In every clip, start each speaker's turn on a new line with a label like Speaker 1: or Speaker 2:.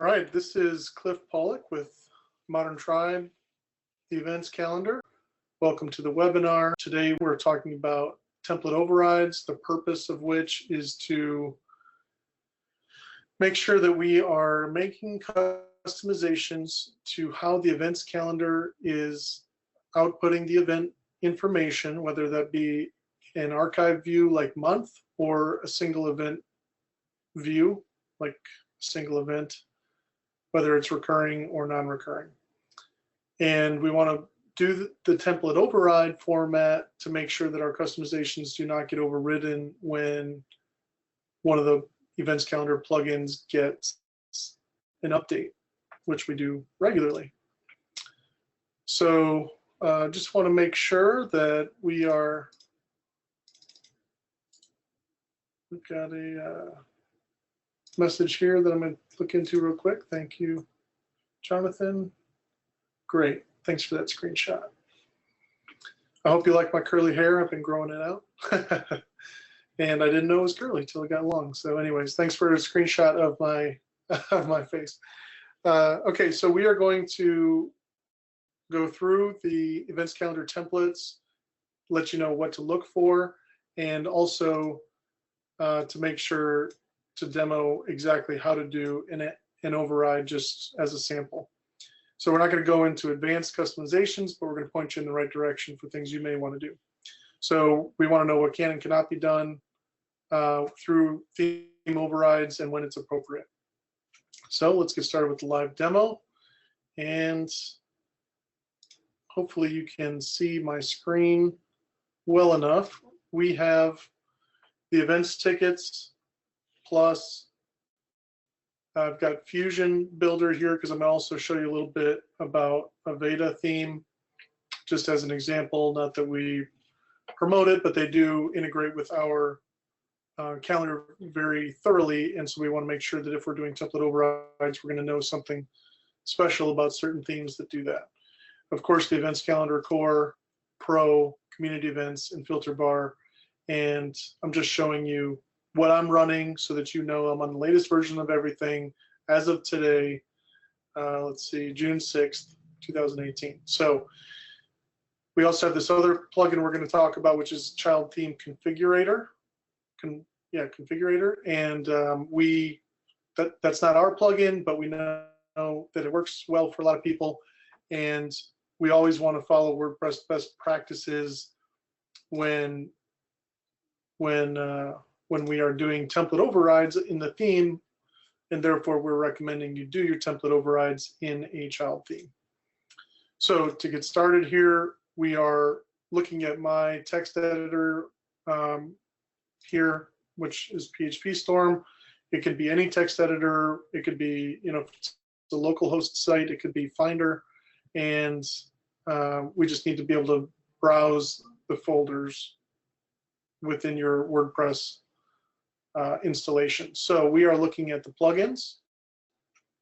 Speaker 1: All right, this is Cliff Pollock with Modern Tribe, the events calendar. Welcome to the webinar. Today we're talking about template overrides, the purpose of which is to make sure that we are making customizations to how the events calendar is outputting the event information, whether that be an archive view like month or a single event view like single event, whether it's recurring or non-recurring. And we want to do the template override format to make sure that our customizations do not get overridden when one of the events calendar plugins gets an update, which we do regularly. So just want to make sure that we've got a message here that I'm going to look into real quick. Thank you, Jonathan. Great. Thanks for that screenshot. I hope you like my curly hair. I've been growing it out. And I didn't know it was curly till it got long. So anyways, thanks for a screenshot of my face. Okay, so we are going to go through the events calendar templates, let you know what to look for, and also to make sure to demo exactly how to do an override just as a sample. So we're not going to go into advanced customizations, but we're going to point you in the right direction for things you may want to do. So we want to know what can and cannot be done through theme overrides and when it's appropriate. So let's get started with the live demo. And hopefully you can see my screen well enough. We have the events tickets, plus I've got Fusion Builder here because I'm going to also show you a little bit about a Veda theme, just as an example. Not that we promote it, but they do integrate with our calendar very thoroughly, and so we want to make sure that if we're doing template overrides, we're going to know something special about certain themes that do that. Of course, the Events Calendar Core, Pro, Community Events, and Filter Bar, and I'm just showing you what I'm running so that you know I'm on the latest version of everything as of today. Let's see, June 6th, 2018. So we also have this other plugin we're going to talk about, which is Child Theme Configurator. Configurator. And that's not our plugin, but we know that it works well for a lot of people. And we always want to follow WordPress best practices when we are doing template overrides in the theme, and therefore we're recommending you do your template overrides in a child theme. So to get started here, we are looking at my text editor here, which is PHP Storm. It could be any text editor. It could be, if it's a local host site, it could be Finder, and we just need to be able to browse the folders within your WordPress installation. So we are looking at the plugins.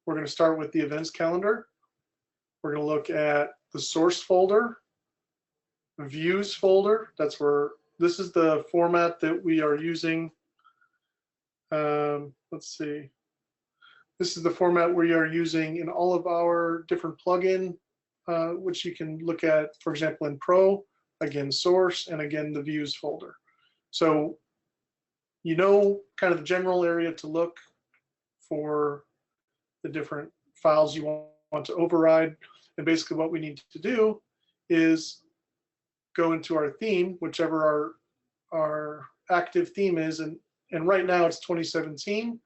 Speaker 1: We're going to start with the events calendar. We're going to look at the source folder, views folder. That's where this is the format that we are using. Let's see. This is the format we are using in all of our different plugin, which you can look at, for example, in Pro, again, source, and again, the views folder. So you know kind of the general area to look for the different files you want to override. And basically what we need to do is go into our theme, whichever our active theme is. And right now it's 2017.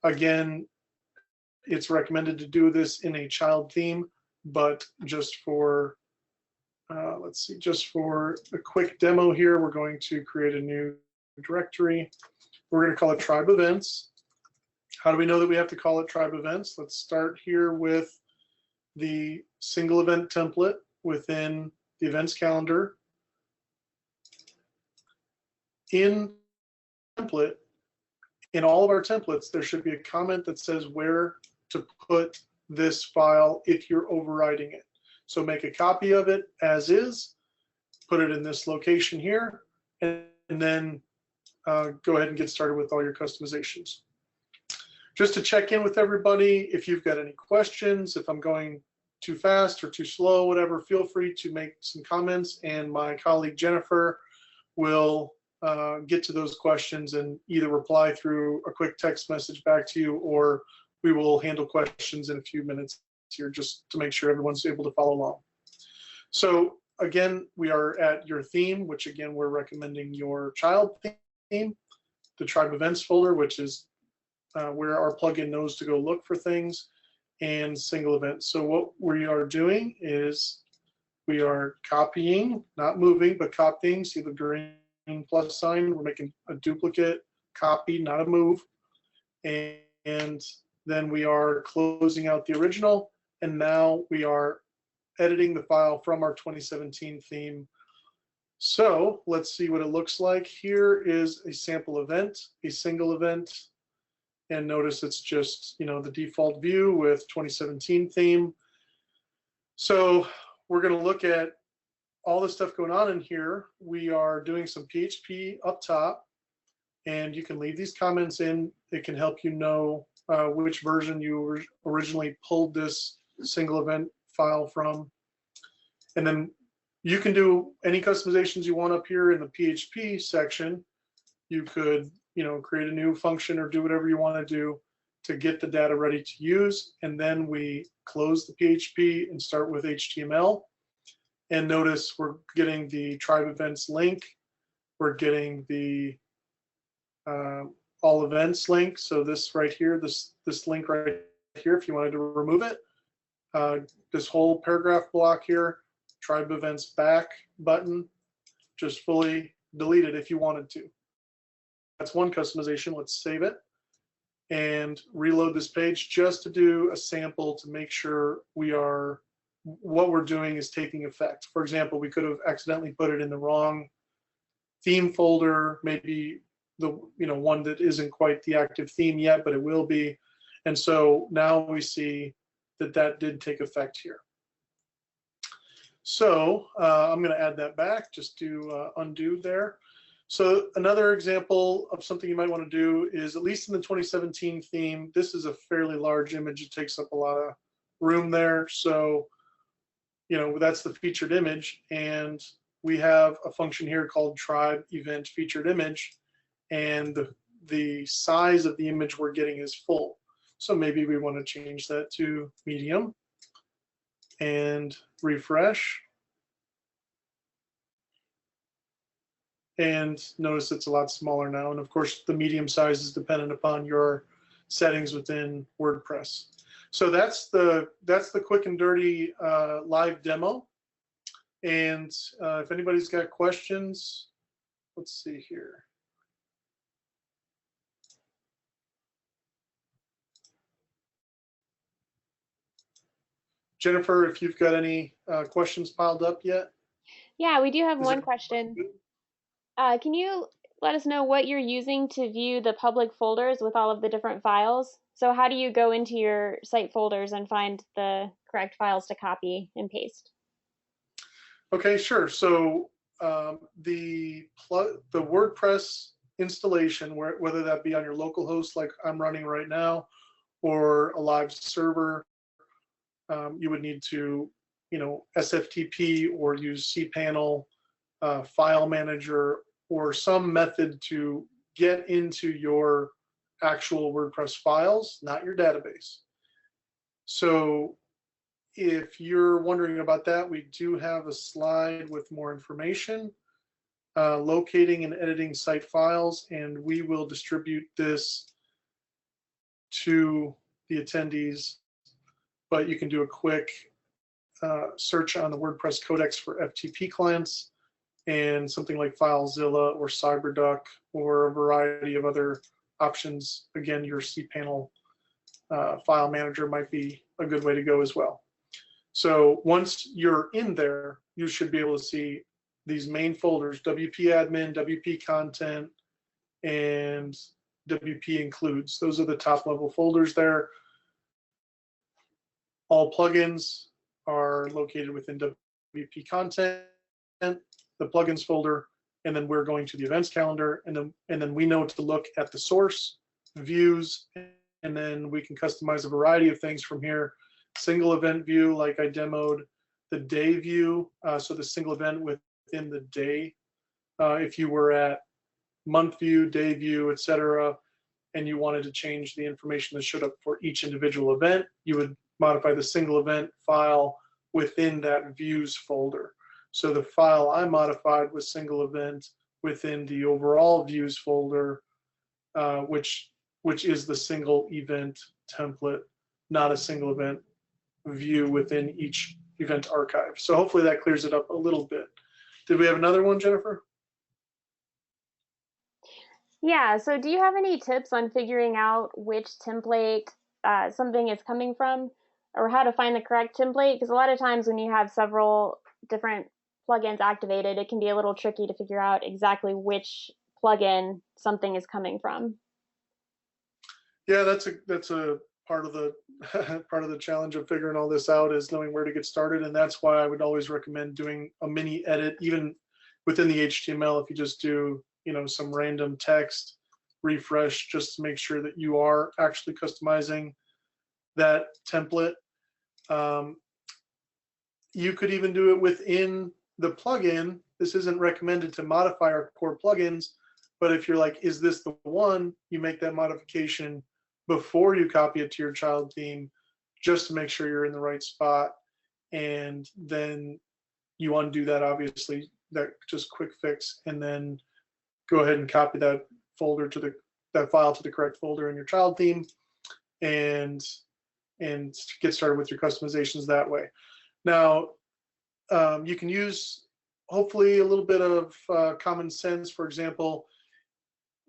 Speaker 1: Again, it's recommended to do this in a child theme, but just for, let's see, just for a quick demo here, we're going to create a new directory. We're going to call it Tribe Events. How do we know that we have to call it Tribe Events? Let's start here with the single event template within the events calendar. In template, in all of our templates, there should be a comment that says where to put this file if you're overriding it. So make a copy of it as is, put it in this location here, and then go ahead and get started with all your customizations. just to check in with everybody, if you've got any questions, if I'm going too fast or too slow, whatever, feel free to make some comments, and my colleague Jennifer will get to those questions and either reply through a quick text message back to you, or we will handle questions in a few minutes here just to make sure everyone's able to follow along. So again, we are at your theme, which again, we're recommending your child theme, the tribe events folder, which is where our plugin knows to go look for things, and single events. So what we are doing is we are copying, not moving, but copying. See the green plus sign? We're making a duplicate copy, not a move. And then we are closing out the original, and now we are editing the file from our 2017 theme. So let's see what it looks like. Here is a sample event, a single event, and notice it's just, you know, the default view with 2017 theme. So we're going to look at all the stuff going on in here. We are doing some PHP up top, and you can leave these comments in. It can help you know which version you originally pulled this single event file from. And then you can do any customizations you want up here in the PHP section. You could, you know, create a new function or do whatever you want to do to get the data ready to use. And then we close the PHP and start with HTML. And notice we're getting the tribe events link. We're getting the all events link. So this right here, this link right here, if you wanted to remove it, this whole paragraph block here, tribe events back button, just fully delete it if you wanted to. That's one customization. Let's save it and reload this page just to do a sample to make sure what we're doing is taking effect. For example, we could have accidentally put it in the wrong theme folder, maybe the one that isn't quite the active theme yet, but it will be. And so now we see that did take effect here. So I'm going to add that back, just to undo there. So another example of something you might want to do is, at least in the 2017 theme, this is a fairly large image. It takes up a lot of room there. So, you know, that's the featured image. And we have a function here called tribe event featured image. And the size of the image we're getting is full. So maybe we want to change that to medium and refresh. And notice it's a lot smaller now. And of course, the medium size is dependent upon your settings within WordPress. So that's the quick and dirty live demo. And if anybody's got questions, let's see here. Jennifer, if you've got any questions piled up yet?
Speaker 2: Yeah, we do have one question. Can you let us know what you're using to view the public folders with all of the different files? So how do you go into your site folders and find the correct files to copy and paste?
Speaker 1: Okay, sure. So the WordPress installation, whether that be on your local host like I'm running right now, or a live server, you would need to, SFTP or use cPanel, file manager, or some method to get into your actual WordPress files, not your database. So if you're wondering about that, we do have a slide with more information, locating and editing site files, and we will distribute this to the attendees. But you can do a quick search on the WordPress codex for FTP clients, and something like FileZilla or CyberDuck or a variety of other options. Again, your cPanel file manager might be a good way to go as well. So once you're in there, you should be able to see these main folders: WP admin, WP content, and WP includes. Those are the top level folders there. All plugins are located within WP content, the plugins folder, and then we're going to the events calendar, and then we know to look at the source, views, and then we can customize a variety of things from here. Single event view, like I demoed, the day view, so the single event within the day. If you were at month view, day view, etc., and you wanted to change the information that showed up for each individual event, you would modify the single event file within that views folder. So the file I modified was single event within the overall views folder, which is the single event template, not a single event view within each event archive. So hopefully that clears it up a little bit. Did we have another one, Jennifer?
Speaker 2: Yeah, so do you have any tips on figuring out which template something is coming from, or how to find the correct template? Because a lot of times when you have several different plugins activated, it can be a little tricky to figure out exactly which plugin something is coming from.
Speaker 1: Yeah, that's a part of the part of the challenge of figuring all this out is knowing where to get started, and that's why I would always recommend doing a mini edit, even within the HTML. If you just do, some random text refresh, just to make sure that you are actually customizing that template. You could even do it within the plugin. This isn't recommended to modify our core plugins, but if you're like, is this the one, you make that modification before you copy it to your child theme, just to make sure you're in the right spot. And then you undo that, obviously, that just quick fix, and then go ahead and copy that folder to that file to the correct folder in your child theme, and get started with your customizations that way. Now, you can use hopefully a little bit of common sense. For example,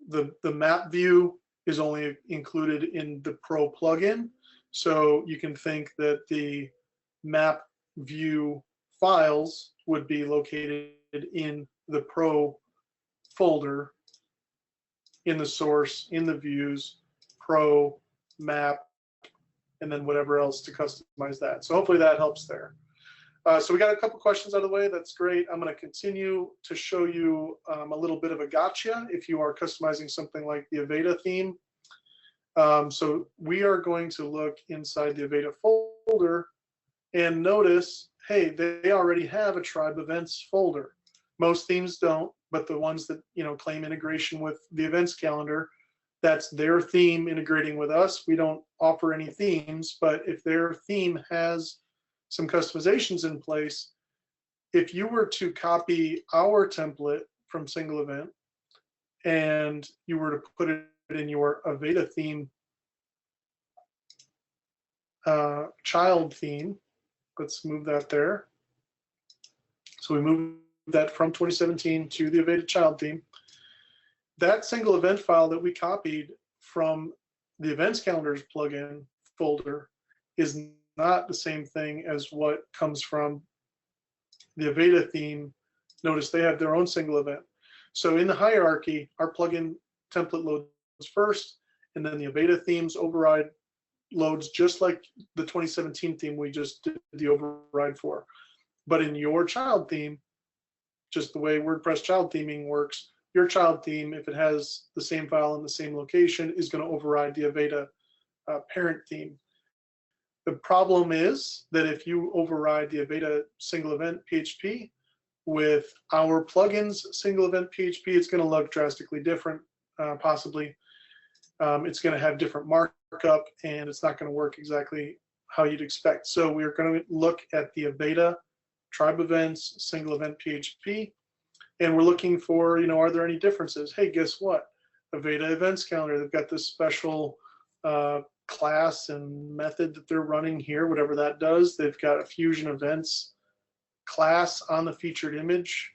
Speaker 1: the map view is only included in the Pro plugin, so you can think that the map view files would be located in the Pro folder, in the source, in the views, Pro, map, and then whatever else to customize that. So hopefully that helps there. So we got a couple questions out of the way. That's great. I'm going to continue to show you a little bit of a gotcha if you are customizing something like the Aveda theme. So we are going to look inside the Aveda folder and notice, hey, they already have a tribe events folder. Most themes don't, but the ones that claim integration with the events calendar, that's their theme integrating with us. We don't offer any themes, but if their theme has some customizations in place, if you were to copy our template from single event and you were to put it in your Aveda theme child theme, let's move that there. So we move that from 2017 to the Aveda child theme. That single event file that we copied from the events calendars plugin folder is not the same thing as what comes from the Aveda theme. Notice they have their own single event. So in the hierarchy, our plugin template loads first, and then the Aveda themes override loads just like the 2017 theme we just did the override for. But in your child theme, just the way WordPress child theming works, your child theme, if it has the same file in the same location, is going to override the Aveda parent theme. The problem is that if you override the Aveda single event PHP with our plugins single event PHP, it's going to look drastically different, possibly. It's going to have different markup, and it's not going to work exactly how you'd expect. So we're going to look at the Aveda tribe events single event PHP, and we're looking for, are there any differences? Hey, guess what? Aveda events calendar, they've got this special class and method that they're running here, whatever that does. They've got a Fusion events class on the featured image.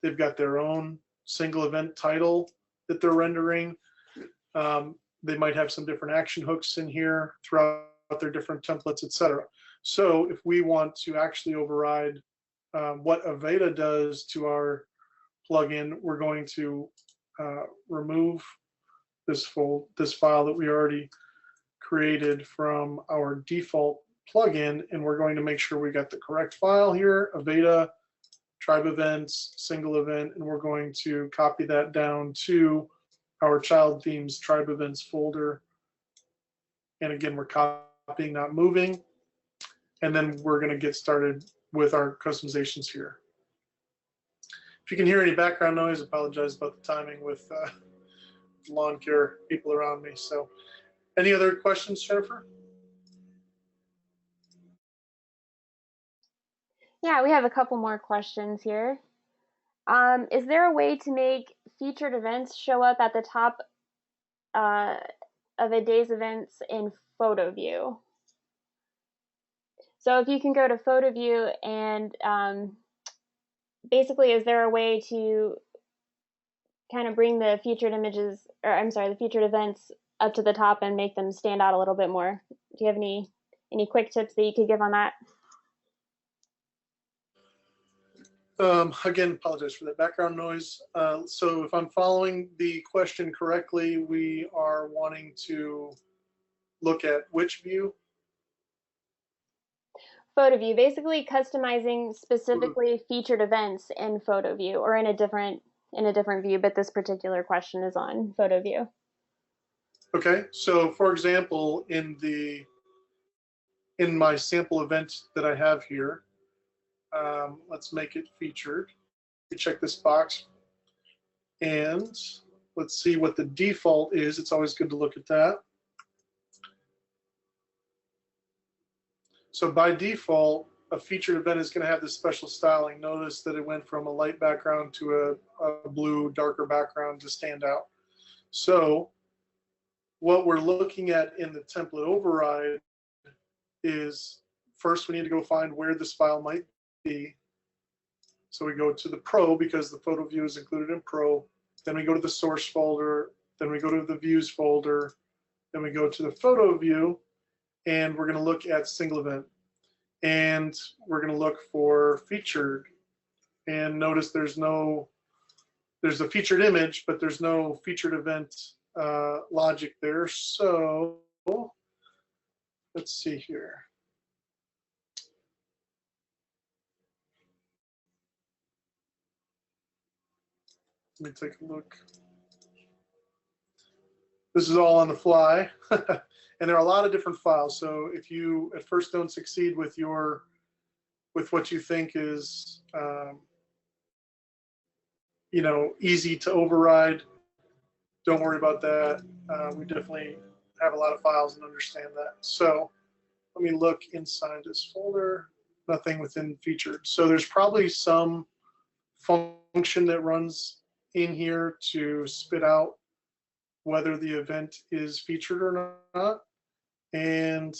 Speaker 1: They've got their own single event title that they're rendering. They might have some different action hooks in here throughout their different templates, etc. So if we want to actually override what Aveda does to our plugin, we're going to remove this file that we already created from our default plugin, and we're going to make sure we got the correct file here, Aveda tribe events single event, and we're going to copy that down to our child themes tribe events folder And again, we're copying, not moving. And then we're going to get started with our customizations here. If you can hear any background noise, I apologize about the timing with lawn care people around me. So any other questions, Jennifer?
Speaker 2: Yeah, we have a couple more questions here. Is there a way to make featured events show up at the top of a day's events in photo view? So if you can go to photo view and basically, is there a way to kind of bring the featured images, or I'm sorry, the featured events up to the top and make them stand out a little bit more? Do you have any quick tips that you could give on that?
Speaker 1: Again, apologize for that background noise. So if I'm following the question correctly, we are wanting to look at which view?
Speaker 2: Photo view, basically customizing specifically featured events in photo view or in a different view, but this particular question is on photo view.
Speaker 1: Okay, so for example, in my sample event that I have here, let's make it featured. We check this box and let's see what the default is. It's always good to look at that. So by default, a featured event is going to have this special styling. Notice that it went from a light background to a blue, darker background to stand out. So what we're looking at in the template override is first we need to go find where this file might be. So we go to the Pro because the photo view is included in Pro. Then we go to the source folder. Then we go to the views folder. Then we go to the photo view, and we're going to look at single event. And we're going to look for featured. And notice there's a featured image, but there's no featured event logic there. So let's see here. Let me take a look. This is all on the fly. And there are a lot of different files. So if you at first don't succeed with what you think is easy to override, don't worry about that. We definitely have a lot of files and understand that. So let me look inside this folder. Nothing within featured. So there's probably some function that runs in here to spit out whether the event is featured or not. And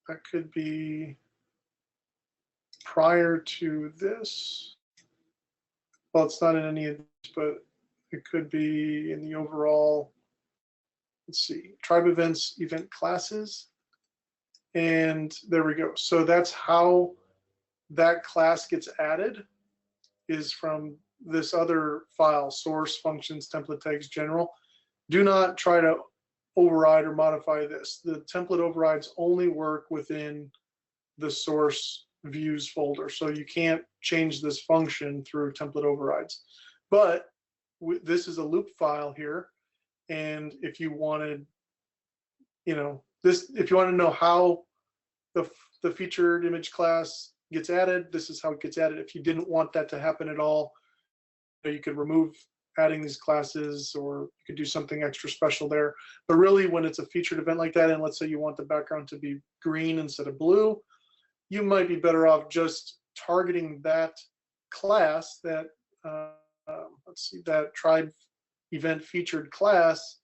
Speaker 1: that could be prior to this. Well, it's not in any of these, but it could be in the overall, let's see, tribe events, event classes. And there we go. So that's how that class gets added, is from this other file, source functions template tags general. Do not try to override or modify this. The template overrides only work within the source views folder. So you can't change this function through template overrides. But this is a loop file here. And if you wanted, if you want to know how the featured image class gets added, this is how it gets added. If you didn't want that to happen at all, you could remove adding these classes, or you could do something extra special there. But really, when it's a featured event like that, and let's say you want the background to be green instead of blue, you might be better off just targeting that class, that let's see, that tribe event featured class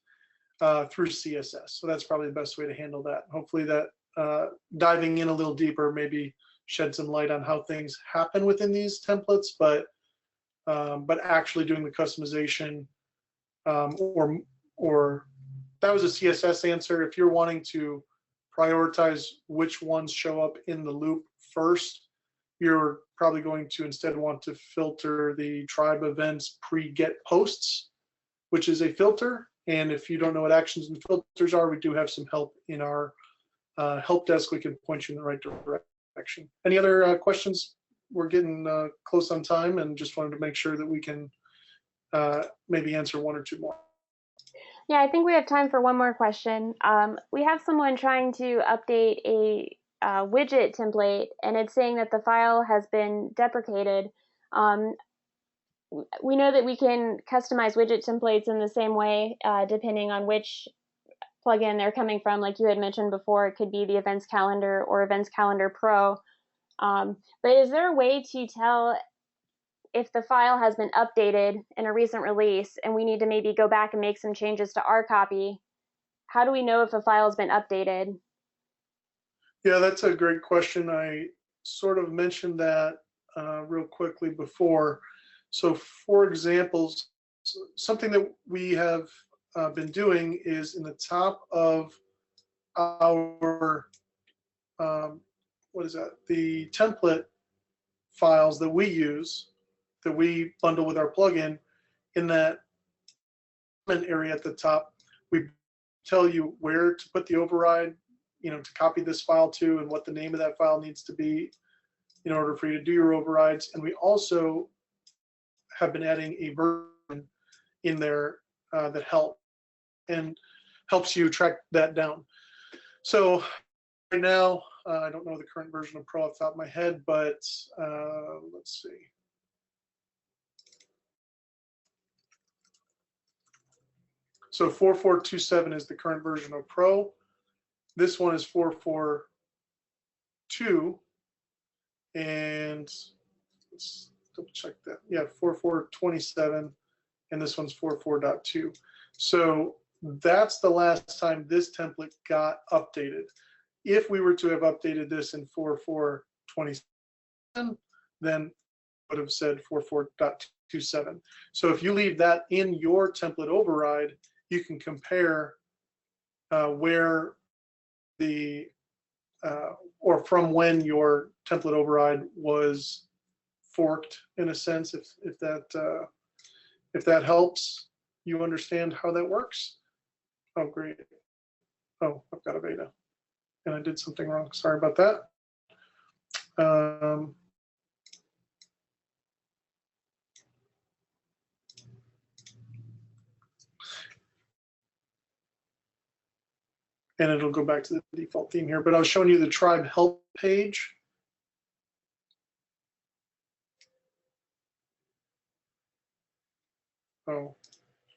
Speaker 1: through CSS. So that's probably the best way to handle that. Hopefully that diving in a little deeper maybe shed some light on how things happen within these templates, but actually doing the customization, or that was a CSS answer. If you're wanting to prioritize which ones show up in the loop first, you're probably going to instead want to filter the tribe events pre-get posts, which is a filter. And if you don't know what actions and filters are, we do have some help in our help desk. We can point you in the right direction. Any other questions? We're getting close on time, and just wanted to make sure that we can maybe answer one or two more.
Speaker 2: Yeah, I think we have time for one more question. We have someone trying to update a widget template, and it's saying that the file has been deprecated. Um, we know that we can customize widget templates in the same way, depending on which plugin they're coming from. Like you had mentioned before, it could be the Events Calendar or Events Calendar Pro. But is there a way to tell if the file has been updated in a recent release and we need to maybe go back and make some changes to our copy? How do we know if a file has been updated?
Speaker 1: Yeah, that's a great question. I sort of mentioned that real quickly before. So for examples, something that we have been doing is in the top of our, what is that? The template files that we use, that we bundle with our plugin, in that area at the top, we tell you where to put the override, to copy this file to, and what the name of that file needs to be in order for you to do your overrides. And we also have been adding a version in there that helps you track that down. So right now, I don't know the current version of Pro off the top of my head, but let's see. So 4427 is the current version of Pro. This one is 442, and let's double check that. Yeah, 4427, and this one's 44.2. So that's the last time this template got updated. If we were to have updated this in 4427, then would have said 44.27. So if you leave that in your template override, you can compare where the or from when your template override was forked, in a sense, if that helps you understand how that works. Oh, great. Oh, I've got a beta, and I did something wrong. Sorry about that. And it'll go back to the default theme here, but I was showing you the tribe help page. Oh,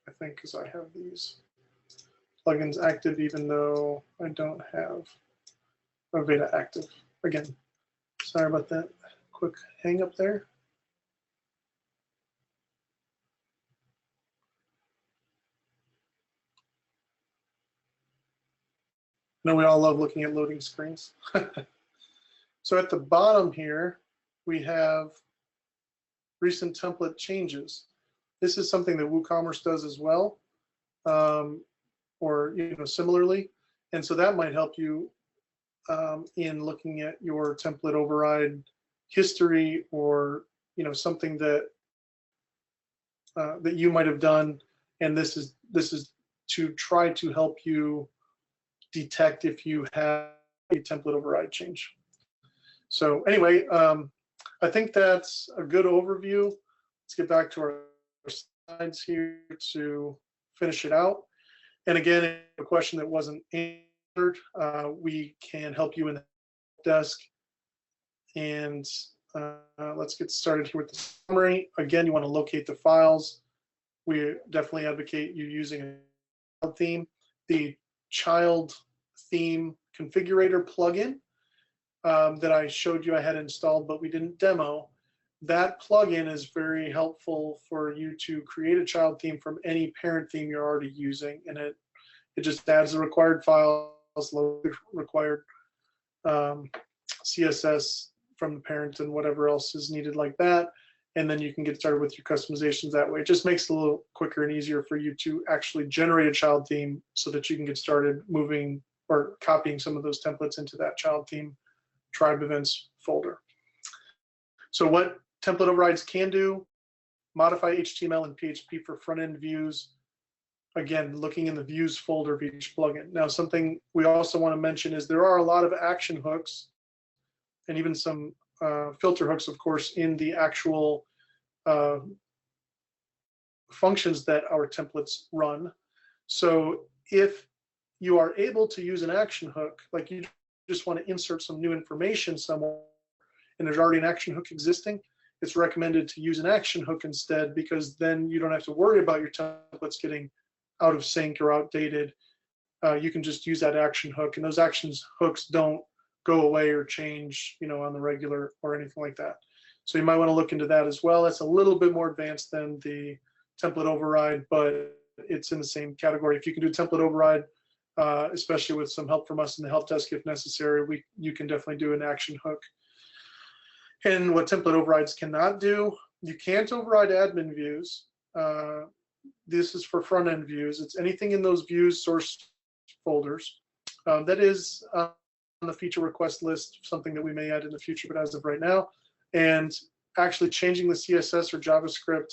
Speaker 1: I think because I have these plugins active, even though I don't have a beta active. Again, sorry about that quick hang up there. I know we all love looking at loading screens. So at the bottom here, we have recent template changes. This is something that WooCommerce does as well, or similarly. And so that might help you in looking at your template override history, or something that that you might have done. And this is to try to help you detect if you have a template override change. So anyway, I think that's a good overview. Let's get back to our slides here to finish it out. And again, a question that wasn't answered, we can help you in the desk. And let's get started here with the summary. Again, you want to locate the files. We definitely advocate you using a child theme. The child theme configurator plugin that I showed you I had installed, but we didn't demo. That plugin is very helpful for you to create a child theme from any parent theme you're already using, and it just adds the required files, load required CSS from the parent and whatever else is needed like that, and then you can get started with your customizations that way. It just makes it a little quicker and easier for you to actually generate a child theme so that you can get started moving or copying some of those templates into that child theme tribe events folder. So what template overrides can do: modify HTML and PHP for front-end views. Again, looking in the views folder of each plugin. Now, something we also want to mention is there are a lot of action hooks and even some filter hooks, of course, in the actual functions that our templates run. So if you are able to use an action hook, like you just want to insert some new information somewhere and there's already an action hook existing, it's recommended to use an action hook instead, because then you don't have to worry about your templates getting out of sync or outdated. You can just use that action hook, and those actions hooks don't go away or change, on the regular or anything like that. So you might want to look into that as well. That's a little bit more advanced than the template override, but it's in the same category. If you can do template override, especially with some help from us in the help desk if necessary, you can definitely do an action hook. And what template overrides cannot do, you can't override admin views. This is for front end views. It's anything in those views source folders. That is on the feature request list, something that we may add in the future, but as of right now. And actually changing the CSS or JavaScript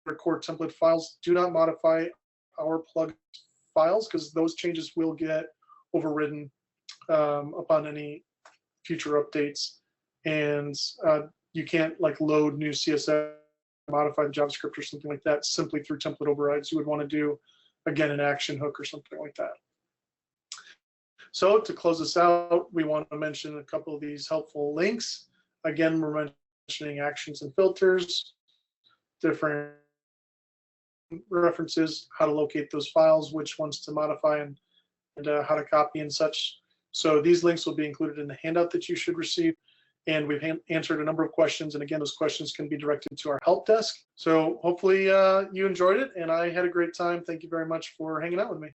Speaker 1: or core template files do not modify our plug files, because those changes will get overridden upon any future updates. And you can't like load new CSS, modify the JavaScript or something like that simply through template overrides. You would want to do, again, an action hook or something like that. So to close this out, we want to mention a couple of these helpful links. Again, we're mentioning actions and filters, different references, how to locate those files, which ones to modify, and how to copy and such. So these links will be included in the handout that you should receive. And we've answered a number of questions. And again, those questions can be directed to our help desk. So hopefully you enjoyed it, and I had a great time. Thank you very much for hanging out with me.